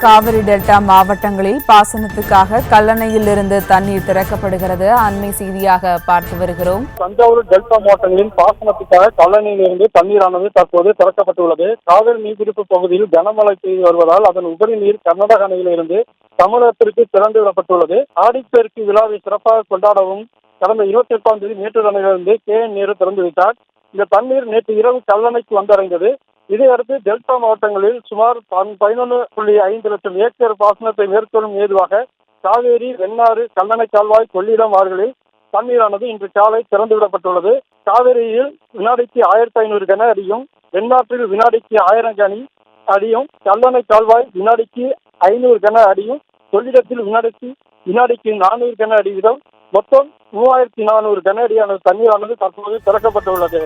Kaveri delta மாவட்டங்களில் பாசனத்துக்காக கல்லணையில் இருந்து தண்ணீர் திறக்கப்படுகிறது. அண்மை செய்தியாக பார்த்து வருகிறோம். தஞ்சாவூர் டெல்டா மாவட்டங்களில் பாசனத்துக்காக கல்லணையில் இருந்து தண்ணீரானது தற்போது திறக்கப்பட்டுள்ளது. காவிரி நீர்பிடிப்பு பகுதியில் கனமழை பெய்து வருவதால் அதன் உபரி நீர் கர்நாடக அணையிலிருந்து தமிழகத்திற்கு திறந்து விடப்பட்டுள்ளது. ஆடிப்பெருக்கு விழாவை சிறப்பாக கொண்டாடவும் கடந்த 28ஆம் தேதி மேட்டூர் அணையிலிருந்து KN நேரு திறந்து வைத்தார். இந்த தண்ணீர் நேற்று இரவு கல்லணைக்கு வந்தடைந்தது. இதையடுத்து டெல்டா மாவட்டங்களில் சுமார் 11.5 லட்சம் ஏக்கர் பாசனத்தை மேற்கொள்ளும் ஏதுவாக காவேரி, வெண்ணாறு, கல்லணை கால்வாய், கொள்ளிடம் ஆறுகளில் தண்ணீரானது இன்று காலை திறந்துவிடப்பட்டுள்ளது. காவேரியில் வினாடிக்கு 1500 கன அடியும், வெண்ணாற்றில் வினாடிக்கு 1000 கன அடியும், கல்லணை கால்வாய் வினாடிக்கு 500 கன அடியும், கொள்ளிடத்தில் வினாடிக்கு 400 கன அடி வீதம் மொத்தம் 3400 கன அடியான தண்ணீரானது தற்போது திறக்கப்பட்டுள்ளது.